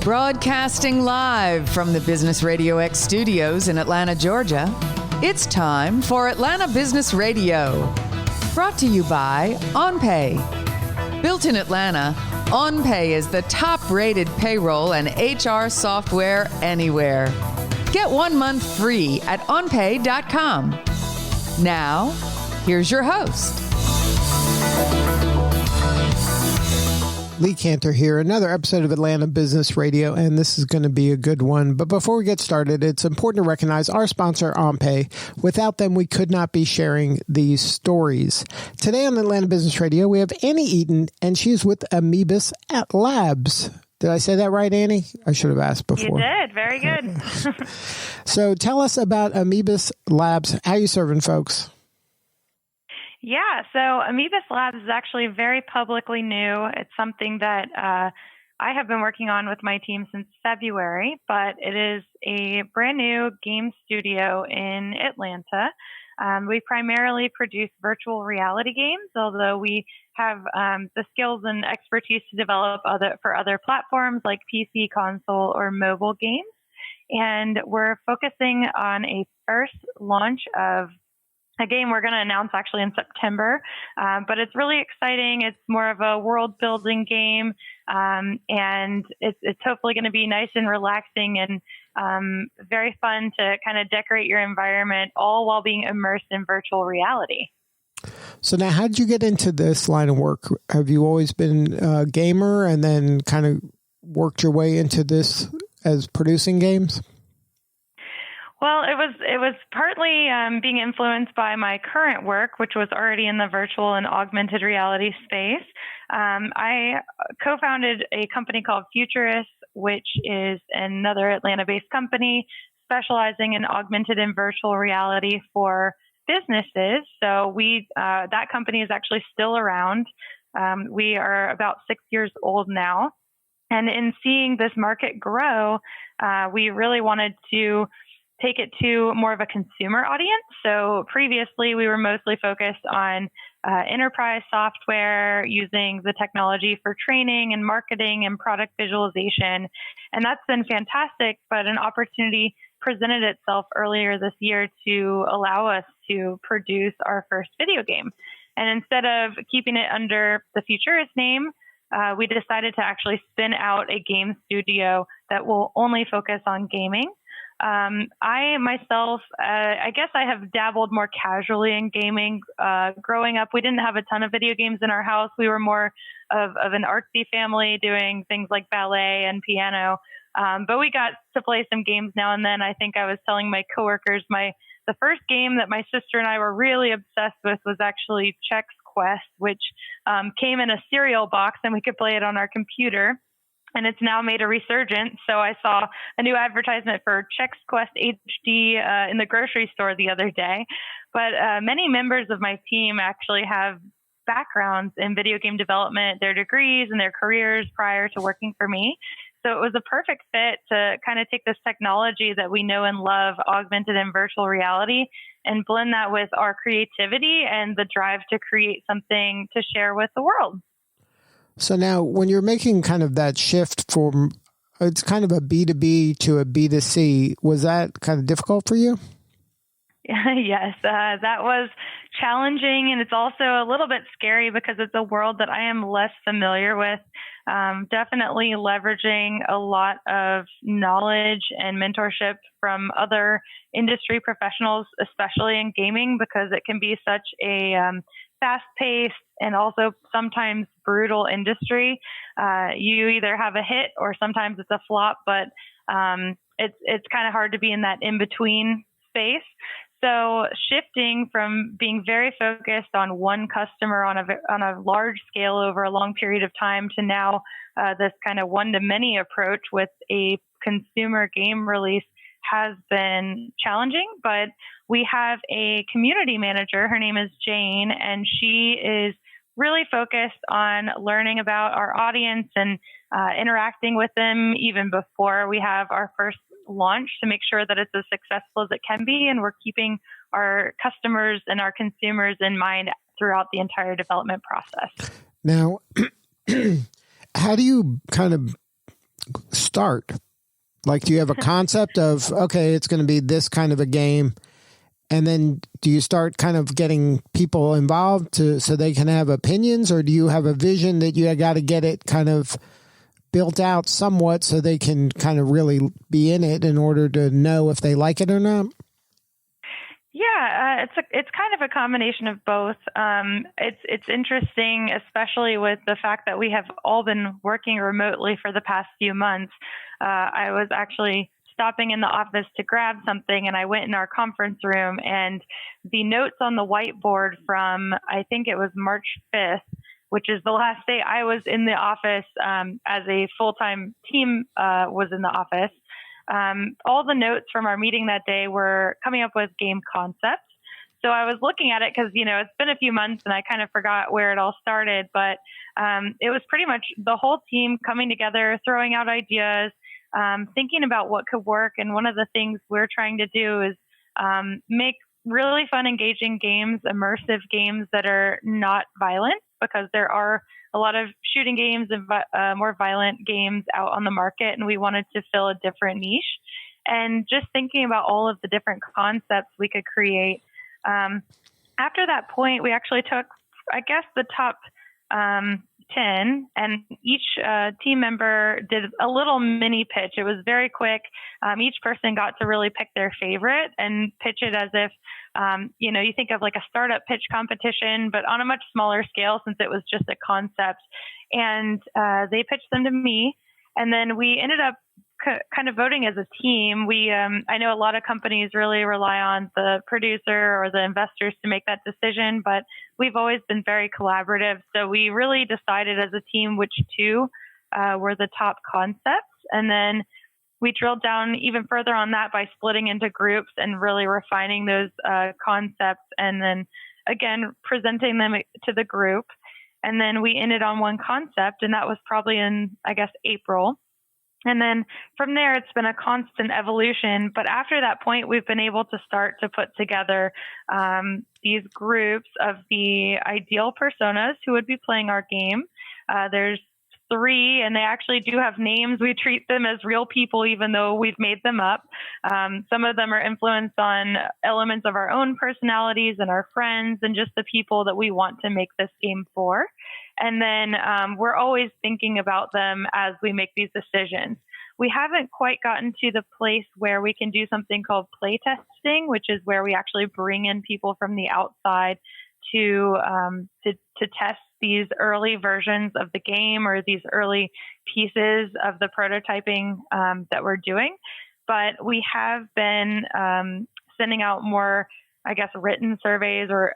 Broadcasting live from the Business RadioX studios in Atlanta, Georgia, it's time for Atlanta Business Radio. Brought to you by OnPay. Built in Atlanta, OnPay is the top-rated payroll and HR software anywhere. Get 1 month free at onpay.com. Now, here's your host. Lee Cantor here, another episode of Atlanta Business Radio, and this is going to be a good one. But before we get started, it's important to recognize our sponsor, OnPay. Without them, we could not be sharing these stories. Today on Atlanta Business Radio, we have Annie Eaton, and she's with Amebous Labs. Did I say that right, Annie? I should have asked before. You did. Very good. So tell us about Amebous Labs. How you serving folks? Yeah, so Amebous Labs is actually very publicly new. It's something that I have been working on with my team since February, but it is a brand new game studio in Atlanta. We primarily produce virtual reality games, although we have the skills and expertise to develop for other platforms like PC, console, or mobile games. And we're focusing on a first launch of a game we're going to announce actually in September, but it's really exciting. It's more of a world-building game, and it's hopefully going to be nice and relaxing and very fun to kind of decorate your environment, all while being immersed in virtual reality. So now, how did you get into this line of work? Have you always been a gamer and then kind of worked your way into this as producing games? Well, it was partly being influenced by my current work, which was already in the virtual and augmented reality space. I co-founded a company called Futurist, which is another Atlanta-based company specializing in augmented and virtual reality for businesses. So that company is actually still around. We are about 6 years old now. And in seeing this market grow, we really wanted to take it to more of a consumer audience. So previously, we were mostly focused on enterprise software, using the technology for training and marketing and product visualization. And that's been fantastic, but an opportunity presented itself earlier this year to allow us to produce our first video game. And instead of keeping it under the Futurist name, we decided to actually spin out a game studio that will only focus on gaming. I myself, I guess I have dabbled more casually in gaming. Growing up, we didn't have a ton of video games in our house. We were more of an artsy family doing things like ballet and piano. But we got to play some games now and then. I think I was telling my coworkers the first game that my sister and I were really obsessed with was actually Chex Quest, which came in a cereal box and we could play it on our computer. And it's now made a resurgence. So I saw a new advertisement for Chex Quest HD in the grocery store the other day. But many members of my team actually have backgrounds in video game development, their degrees and their careers prior to working for me. So it was a perfect fit to kind of take this technology that we know and love, augmented and virtual reality, and blend that with our creativity and the drive to create something to share with the world. So now, when you're making kind of that shift from, it's kind of a B2B to a B2C, was that kind of difficult for you? Yes, that was challenging, and it's also a little bit scary because it's a world that I am less familiar with. Definitely leveraging a lot of knowledge and mentorship from other industry professionals, especially in gaming, because it can be such a fast-paced and also sometimes brutal industry. You either have a hit or sometimes it's a flop, but it's kind of hard to be in that in-between space. So shifting from being very focused on one customer on a large scale over a long period of time to now this kind of one-to-many approach with a consumer game release has been challenging, but we have a community manager. Her name is Jane, and she is really focused on learning about our audience and interacting with them even before we have our first launch to make sure that it's as successful as it can be. And we're keeping our customers and our consumers in mind throughout the entire development process. Now, how do you kind of start? Like, do you have a concept of, okay, it's going to be this kind of a game? And then do you start kind of getting people involved so they can have opinions, or do you have a vision that you got to get it kind of built out somewhat so they can kind of really be in it in order to know if they like it or not? Yeah, it's kind of a combination of both. It's interesting, especially with the fact that we have all been working remotely for the past few months. I was actually stopping in the office to grab something, and I went in our conference room, and the notes on the whiteboard from, I think it was March 5th, which is the last day I was in the office as a full-time team was in the office. All the notes from our meeting that day were coming up with game concepts. So I was looking at it because, it's been a few months and I kind of forgot where it all started, but it was pretty much the whole team coming together, throwing out ideas, thinking about what could work. And one of the things we're trying to do is make really fun, engaging games, immersive games that are not violent, because there are a lot of shooting games and more violent games out on the market, and we wanted to fill a different niche. And just thinking about all of the different concepts we could create. After that point, we actually took, I guess, the top 10, and each team member did a little mini pitch. It was very quick. Each person got to really pick their favorite and pitch it as if, you think of like a startup pitch competition, but on a much smaller scale since it was just a concept. And they pitched them to me. And then we ended up kind of voting as a team. I know a lot of companies really rely on the producer or the investors to make that decision, but we've always been very collaborative. So we really decided as a team which two were the top concepts. And then we drilled down even further on that by splitting into groups and really refining those concepts, and then again presenting them to the group. And then we ended on one concept, and that was probably in, I guess, April. And then from there, it's been a constant evolution. But after that point, we've been able to start to put together these groups of the ideal personas who would be playing our game. There's 3, and they actually do have names. We treat them as real people, even though we've made them up. Some of them are influenced on elements of our own personalities and our friends and just the people that we want to make this game for. And then we're always thinking about them as we make these decisions. We haven't quite gotten to the place where we can do something called play testing, which is where we actually bring in people from the outside to test these early versions of the game or these early pieces of the prototyping that we're doing. But we have been sending out more, I guess, written surveys or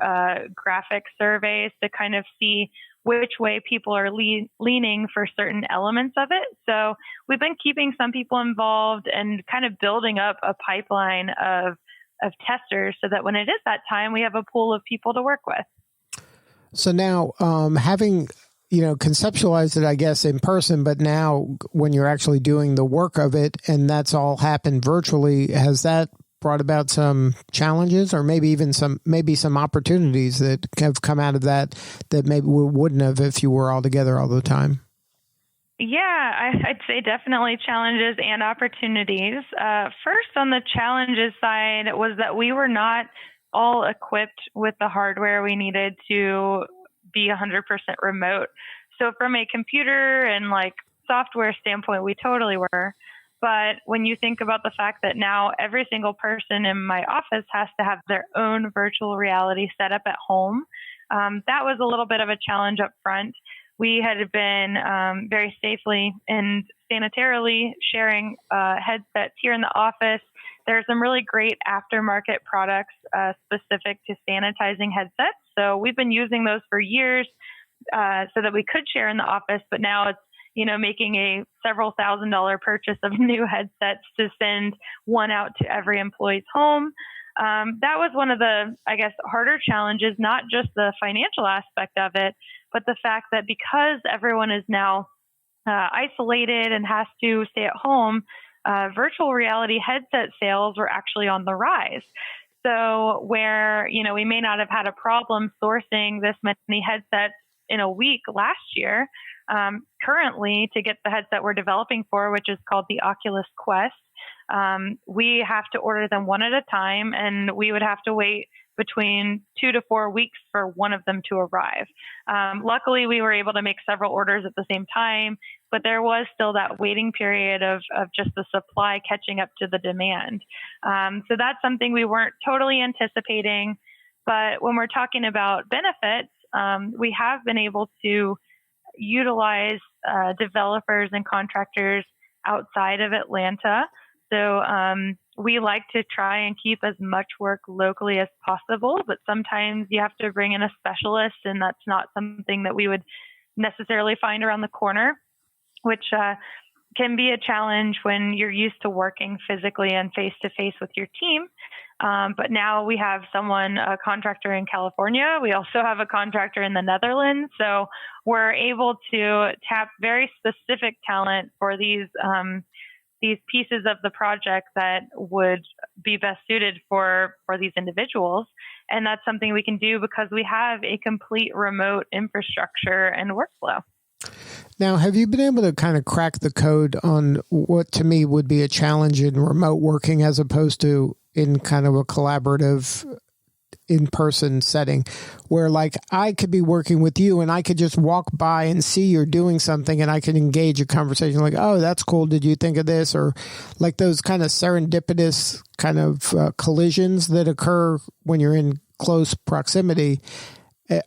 graphic surveys to kind of see which way people are leaning for certain elements of it. So we've been keeping some people involved and kind of building up a pipeline of testers so that when it is that time, we have a pool of people to work with. So now having, conceptualized it, I guess, in person, but now when you're actually doing the work of it and that's all happened virtually, has that brought about some challenges or maybe even some opportunities that have come out of that maybe we wouldn't have if you were all together all the time? Yeah, I'd say definitely challenges and opportunities. First, on the challenges side was that we were not all equipped with the hardware we needed to be 100% remote. So from a computer and software standpoint, we totally were. But when you think about the fact that now every single person in my office has to have their own virtual reality set up at home, that was a little bit of a challenge up front. We had been very safely and sanitarily sharing headsets here in the office. There are some really great aftermarket products specific to sanitizing headsets. So we've been using those for years so that we could share in the office, but now it's making a several $1,000 purchase of new headsets to send one out to every employee's home. That was one of the, I guess, harder challenges, not just the financial aspect of it, but the fact that because everyone is now isolated and has to stay at home, virtual reality headset sales were actually on the rise. So where, we may not have had a problem sourcing this many headsets in a week last year, Currently, to get the headset we're developing for, which is called the Oculus Quest, we have to order them one at a time, and we would have to wait between 2 to 4 weeks for one of them to arrive. Luckily, we were able to make several orders at the same time, but there was still that waiting period of just the supply catching up to the demand. So that's something we weren't totally anticipating. But when we're talking about benefits, we have been able to utilize developers and contractors outside of Atlanta. So we like to try and keep as much work locally as possible, but sometimes you have to bring in a specialist, and that's not something that we would necessarily find around the corner, which can be a challenge when you're used to working physically and face-to-face with your team. But now we have a contractor in California. We also have a contractor in the Netherlands. So we're able to tap very specific talent for these pieces of the project that would be best suited for these individuals. And that's something we can do because we have a complete remote infrastructure and workflow. Now, have you been able to kind of crack the code on what to me would be a challenge in remote working as opposed to in kind of a collaborative in-person setting where like I could be working with you and I could just walk by and see you're doing something and I can engage a conversation like, oh, that's cool. Did you think of this? Or like those kind of serendipitous kind of collisions that occur when you're in close proximity.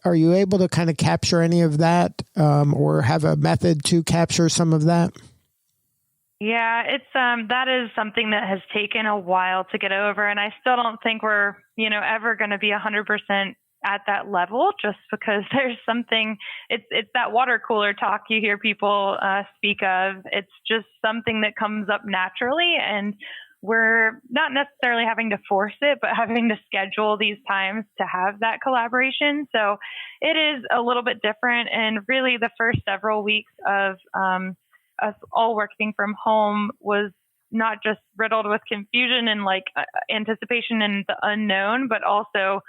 Are you able to kind of capture any of that or have a method to capture some of that? Yeah, it's that is something that has taken a while to get over, and I still don't think we're ever going to be 100% at that level, just because there's something. It's that water cooler talk you hear people speak of. It's just something that comes up naturally, and we're not necessarily having to force it, but having to schedule these times to have that collaboration. So it is a little bit different, and really the first several weeks of us all working from home was not just riddled with confusion and anticipation and the unknown, but also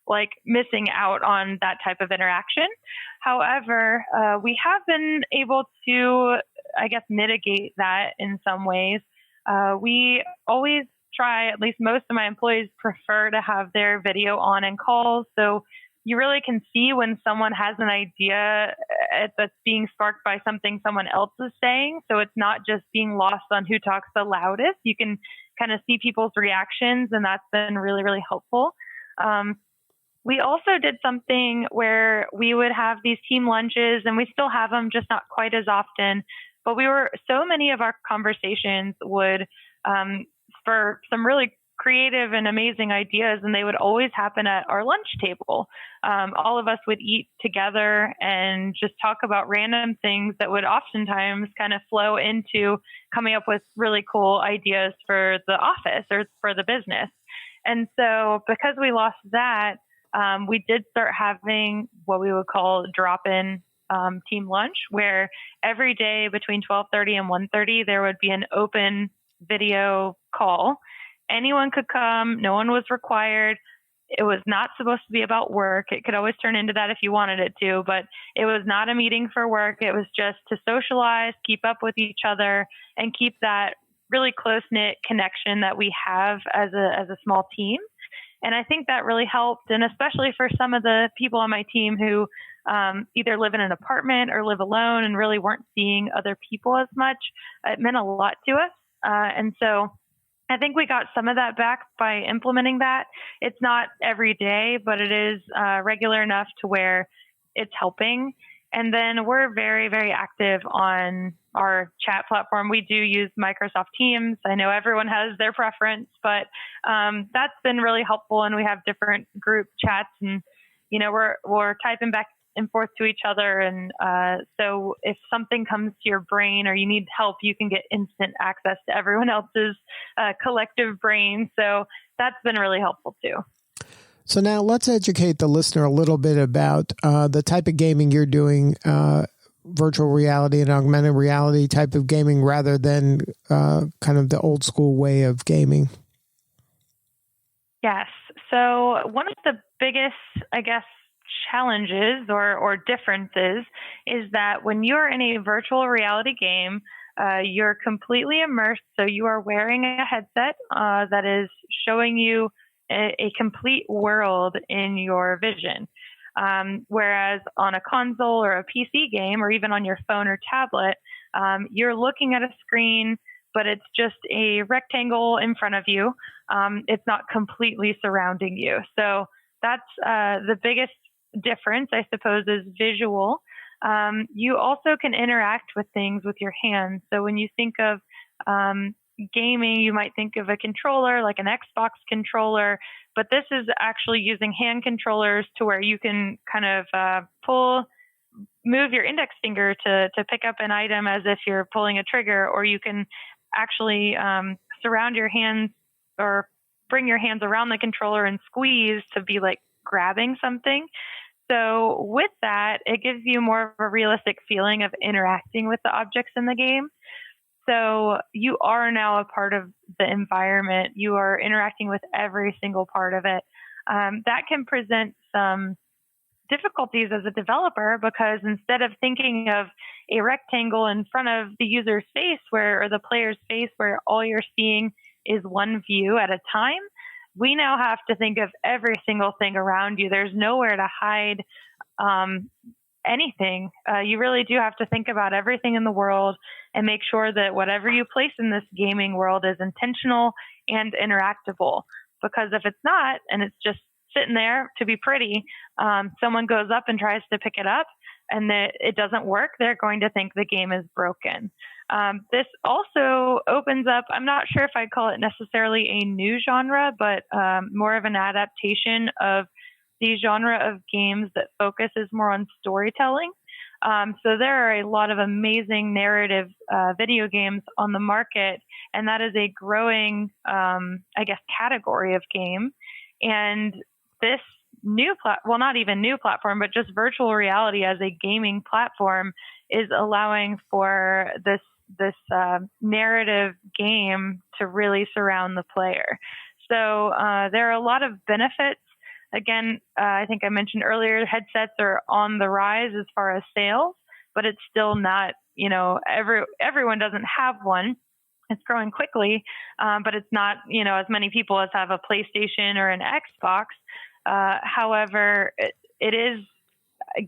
like missing out on that type of interaction. However, we have been able to, I guess, mitigate that in some ways. We always try, at least most of my employees prefer to have their video on in calls. So you really can see when someone has an idea that's being sparked by something someone else is saying. So it's not just being lost on who talks the loudest. You can kind of see people's reactions, and that's been really, really helpful. We also did something where we would have these team lunches, and we still have them, just not quite as often. But so many of our conversations would spur some really creative and amazing ideas, and they would always happen at our lunch table. All of us would eat together and just talk about random things that would oftentimes kind of flow into coming up with really cool ideas for the office or for the business. And so because we lost that, we did start having what we would call drop-in team lunch, where every day between 12:30 and 1:30, there would be an open video call. Anyone could come. No one was required. It was not supposed to be about work. It could always turn into that if you wanted it to, but it was not a meeting for work. It was just to socialize, keep up with each other, and keep that really close-knit connection that we have as a small team. And I think that really helped, and especially for some of the people on my team who either live in an apartment or live alone and really weren't seeing other people as much, it meant a lot to us. And so I think we got some of that back by implementing that. It's not every day, but it is regular enough to where it's helping. And then we're very, very active on our chat platform. We do use Microsoft Teams. I know everyone has their preference, but that's been really helpful. And we have different group chats, and we're typing back and forth to each other. And so if something comes to your brain or you need help, you can get instant access to everyone else's collective brain. So that's been really helpful too. So now let's educate the listener a little bit about the type of gaming you're doing, virtual reality and augmented reality type of gaming rather than kind of the old school way of gaming. Yes. So one of the biggest, I guess, challenges or differences is that when you're in a virtual reality game, you're completely immersed. So you are wearing a headset that is showing you a complete world in your vision. Whereas on a console or a PC game, or even on your phone or tablet, you're looking at a screen, but it's just a rectangle in front of you. It's not completely surrounding you. So that's the biggest difference, I suppose, is visual. You also can interact with things with your hands. So when you think of gaming, you might think of a controller like an Xbox controller, but this is actually using hand controllers to where you can kind of move your index finger to pick up an item as if you're pulling a trigger, or you can actually surround your hands or bring your hands around the controller and squeeze to be like grabbing something. So with that, it gives you more of a realistic feeling of interacting with the objects in the game. So you are now a part of the environment. You are interacting with every single part of it. That can present some difficulties as a developer, because instead of thinking of a rectangle in front of the user's face or the player's face where all you're seeing is one view at a time, we now have to think of every single thing around you. There's nowhere to hide anything. You really do have to think about everything in the world and make sure that whatever you place in this gaming world is intentional and interactable. Because if it's not, and it's just sitting there to be pretty, someone goes up and tries to pick it up and it doesn't work, they're going to think the game is broken. This also opens up, I'm not sure if I'd call it necessarily a new genre, but more of an adaptation of the genre of games that focuses more on storytelling. So there are a lot of amazing narrative video games on the market, and that is a growing, category of game. And this not even new platform, but just virtual reality as a gaming platform is allowing for this narrative game to really surround the player. So there are a lot of benefits. Again, I think I mentioned earlier, headsets are on the rise as far as sales, but it's still not, everyone doesn't have one. It's growing quickly, but it's not, as many people as have a PlayStation or an Xbox. However, it is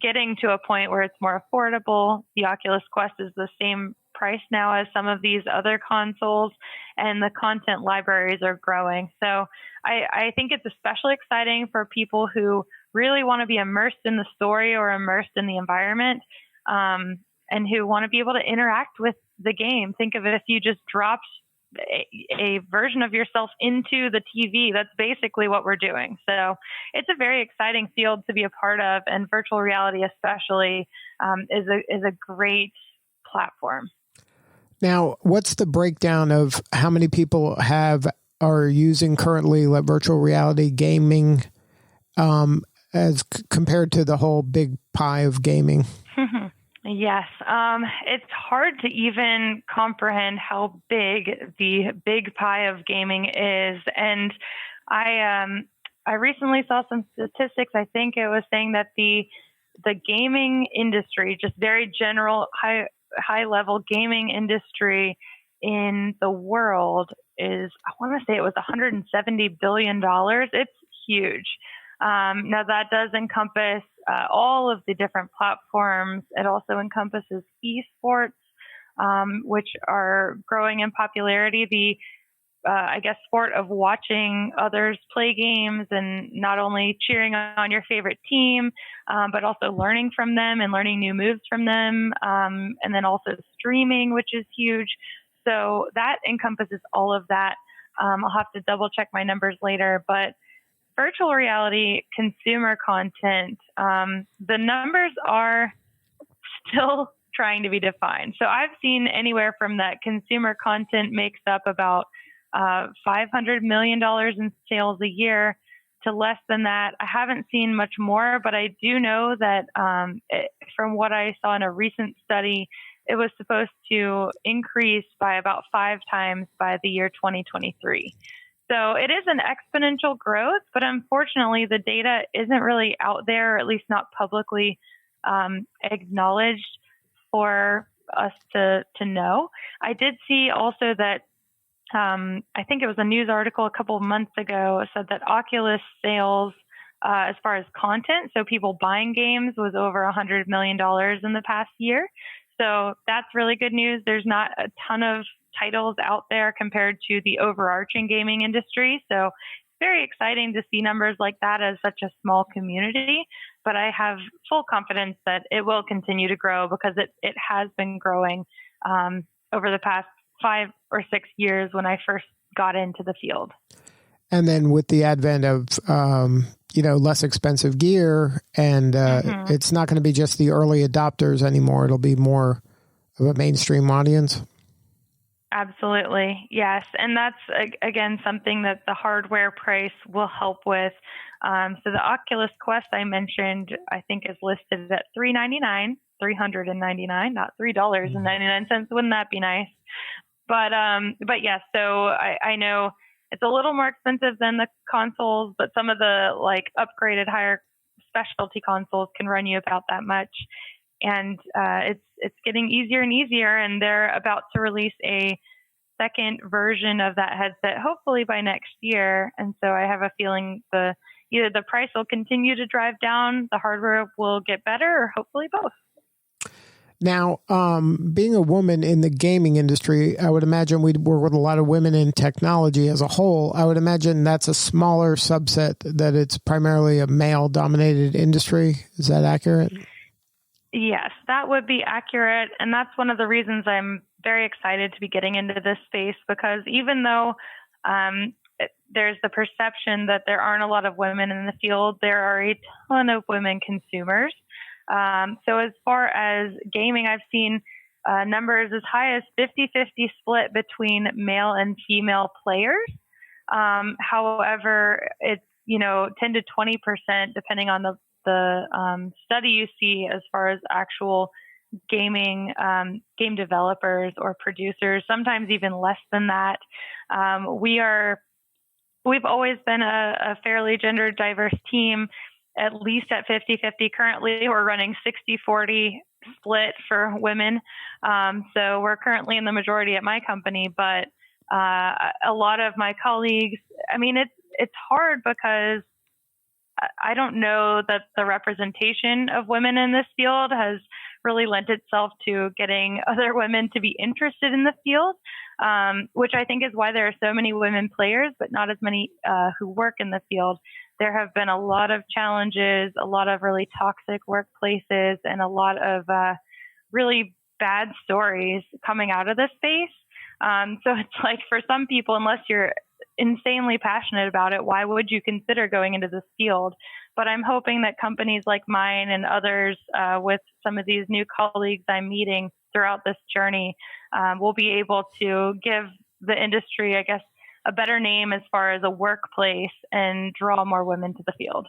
getting to a point where it's more affordable. The Oculus Quest is the same price now as some of these other consoles, and the content libraries are growing. So I think it's especially exciting for people who really want to be immersed in the story or immersed in the environment, and who want to be able to interact with the game. Think of it, if you just dropped a version of yourself into the TV, that's basically what we're doing. So it's a very exciting field to be a part of, and virtual reality especially is a great platform. Now, what's the breakdown of how many people are using currently like virtual reality gaming as compared to the whole big pie of gaming? Yes. It's hard to even comprehend how big the big pie of gaming is. And I recently saw some statistics. I think it was saying that the gaming industry, just very general high level gaming industry in the world is, I want to say it was $170 billion. It's huge. Now that does encompass all of the different platforms. It also encompasses esports, which are growing in popularity. The sport of watching others play games and not only cheering on your favorite team, but also learning from them and learning new moves from them. And then also streaming, which is huge. So that encompasses all of that. I'll have to double check my numbers later, but virtual reality consumer content, the numbers are still trying to be defined. So I've seen anywhere from that consumer content makes up about $500 million in sales a year to less than that. I haven't seen much more, but I do know that from what I saw in a recent study, it was supposed to increase by about 5 times by the year 2023. So it is an exponential growth, but unfortunately the data isn't really out there, or at least not publicly acknowledged for us to know. I did see also that I think it was a news article a couple of months ago said that Oculus sales, as far as content, so people buying games, was over $100 million in the past year. So that's really good news. There's not a ton of titles out there compared to the overarching gaming industry. So it's very exciting to see numbers like that as such a small community. But I have full confidence that it will continue to grow because it has been growing over the past 5 or 6 years when I first got into the field. And then with the advent of, less expensive gear, and it's not going to be just the early adopters anymore. It'll be more of a mainstream audience. Absolutely. Yes. And that's, again, something that the hardware price will help with. So the Oculus Quest I mentioned, I think is listed at $399, not $3.99. Wouldn't that be nice? But yes, so I know it's a little more expensive than the consoles, but some of the upgraded higher specialty consoles can run you about that much. And it's getting easier and easier, and they're about to release a second version of that headset, hopefully by next year. And so I have a feeling either the price will continue to drive down, the hardware will get better, or hopefully both. Now, being a woman in the gaming industry, I would imagine we work with a lot of women in technology as a whole. I would imagine that's a smaller subset, that it's primarily a male-dominated industry. Is that accurate? Yes, that would be accurate. And that's one of the reasons I'm very excited to be getting into this space, because even though there's the perception that there aren't a lot of women in the field, there are a ton of women consumers. So as far as gaming, I've seen numbers as high as 50-50 split between male and female players. However, it's 10 to 20% depending on the study you see as far as actual gaming game developers or producers. Sometimes even less than that. We've always been a fairly gender diverse team, at least at 50-50. Currently, we're running 60-40 split for women. So we're currently in the majority at my company, but a lot of my colleagues, it's hard because I don't know that the representation of women in this field has really lent itself to getting other women to be interested in the field, which I think is why there are so many women players, but not as many who work in the field. There have been a lot of challenges, a lot of really toxic workplaces, and a lot of really bad stories coming out of this space. So it's like, for some people, unless you're insanely passionate about it, why would you consider going into this field? But I'm hoping that companies like mine and others with some of these new colleagues I'm meeting throughout this journey will be able to give the industry, I guess, a better name as far as a workplace and draw more women to the field.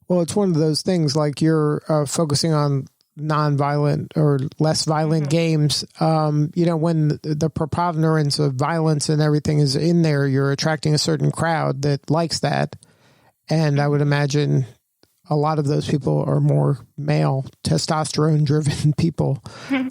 Well, it's one of those things, like you're focusing on non-violent or less violent games. When the preponderance of violence and everything is in there, you're attracting a certain crowd that likes that. And I would imagine a lot of those people are more male, testosterone-driven people.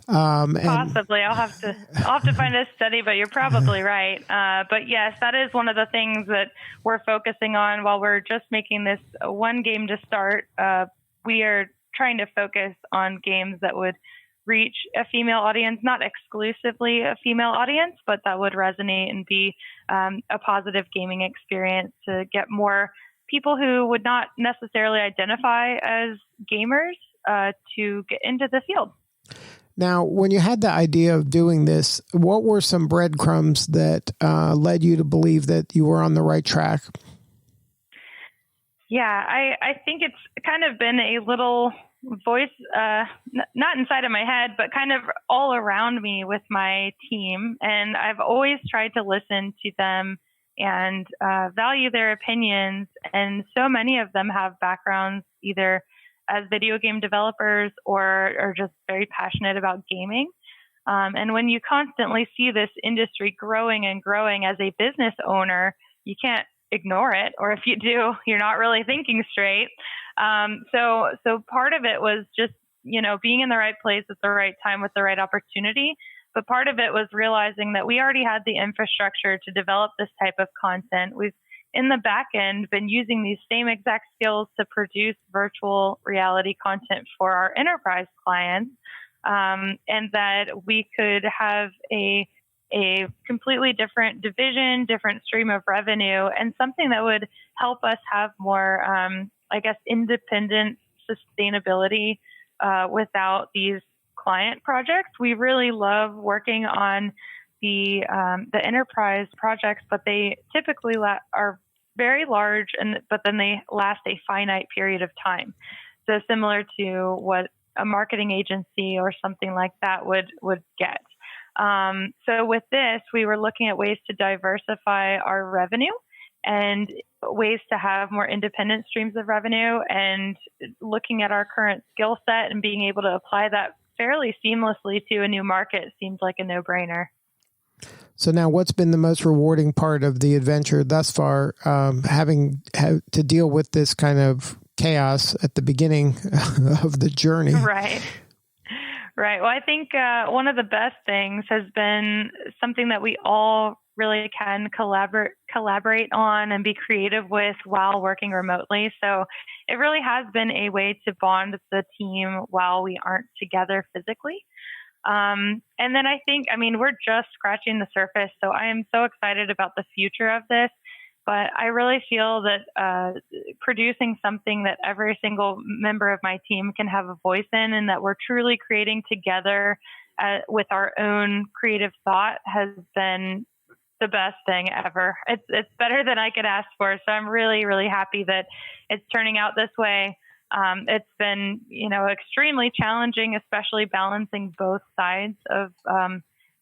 Possibly. I'll have to find a study, but you're probably right. But yes, that is one of the things that we're focusing on while we're just making this one game to start. We are trying to focus on games that would reach a female audience, not exclusively a female audience, but that would resonate and be a positive gaming experience to get more people who would not necessarily identify as gamers to get into the field. Now, when you had the idea of doing this, what were some breadcrumbs that led you to believe that you were on the right track? Yeah, I think it's kind of been a little voice, not inside of my head, but kind of all around me with my team. And I've always tried to listen to them and value their opinions. And so many of them have backgrounds either as video game developers or are just very passionate about gaming. And when you constantly see this industry growing and growing as a business owner, you can't ignore it, or if you do, you're not really thinking straight. So part of it was just, being in the right place at the right time with the right opportunity. But part of it was realizing that we already had the infrastructure to develop this type of content. We've, in the back end, been using these same exact skills to produce virtual reality content for our enterprise clients, and that we could have a completely different division, different stream of revenue, and something that would help us have more, independent sustainability without these client projects. We really love working on the enterprise projects, but they typically are very large, but then they last a finite period of time. So similar to what a marketing agency or something like that would get. So with this, we were looking at ways to diversify our revenue and ways to have more independent streams of revenue, and looking at our current skill set and being able to apply that fairly seamlessly to a new market seems like a no-brainer. So now, what's been the most rewarding part of the adventure thus far, having to deal with this kind of chaos at the beginning of the journey? Right. Well, I think one of the best things has been something that we all really can collaborate on and be creative with while working remotely. So it really has been a way to bond the team while we aren't together physically. And then I think, we're just scratching the surface. So I am so excited about the future of this. But I really feel that producing something that every single member of my team can have a voice in, and that we're truly creating together with our own creative thought, has been the best thing ever. It's better than I could ask for. So I'm really, really happy that it's turning out this way. It's been, extremely challenging, especially balancing both sides of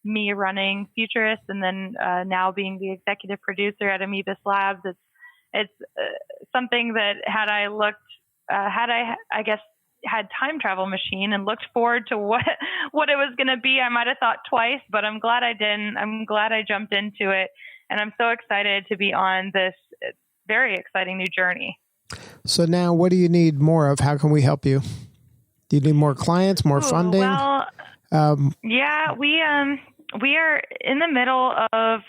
me running Futurist and then now being the executive producer at Amebous Labs. It's something that had I had time travel machine and looked forward to what it was going to be, I might have thought twice, but I'm glad I didn't. I'm glad I jumped into it, and I'm so excited to be on this very exciting new journey. So now, what do you need more of? How can we help you? Do you need more clients, more funding? Well, yeah, we are in the middle of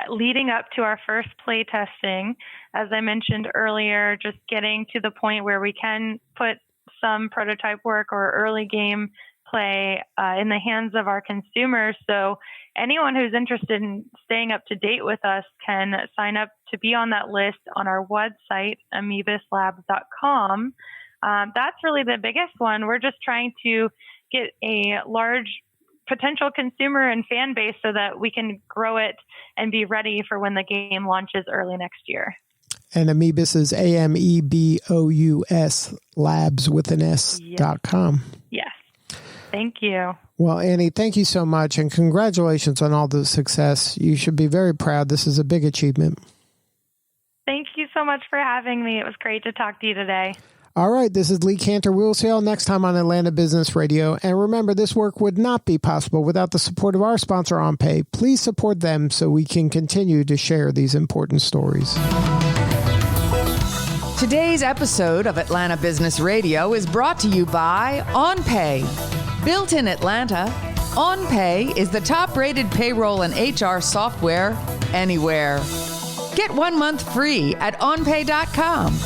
leading up to our first play testing. As I mentioned earlier, just getting to the point where we can put some prototype work or early game play in the hands of our consumers. So anyone who's interested in staying up to date with us can sign up to be on that list on our website, amoebuslabs.com. That's really the biggest one. We're just trying to get a large potential consumer and fan base so that we can grow it and be ready for when the game launches early next year. And Amebous is AMEBOUS labs with an S.com. Yes. Thank you. Well, Annie, thank you so much, and congratulations on all the success. You should be very proud. This is a big achievement. Thank you so much for having me. It was great to talk to you today. All right, this is Lee Cantor. We'll see you all next time on Atlanta Business Radio. And remember, this work would not be possible without the support of our sponsor, OnPay. Please support them so we can continue to share these important stories. Today's episode of Atlanta Business Radio is brought to you by OnPay. Built in Atlanta, OnPay is the top-rated payroll and HR software anywhere. Get 1 month free at onpay.com.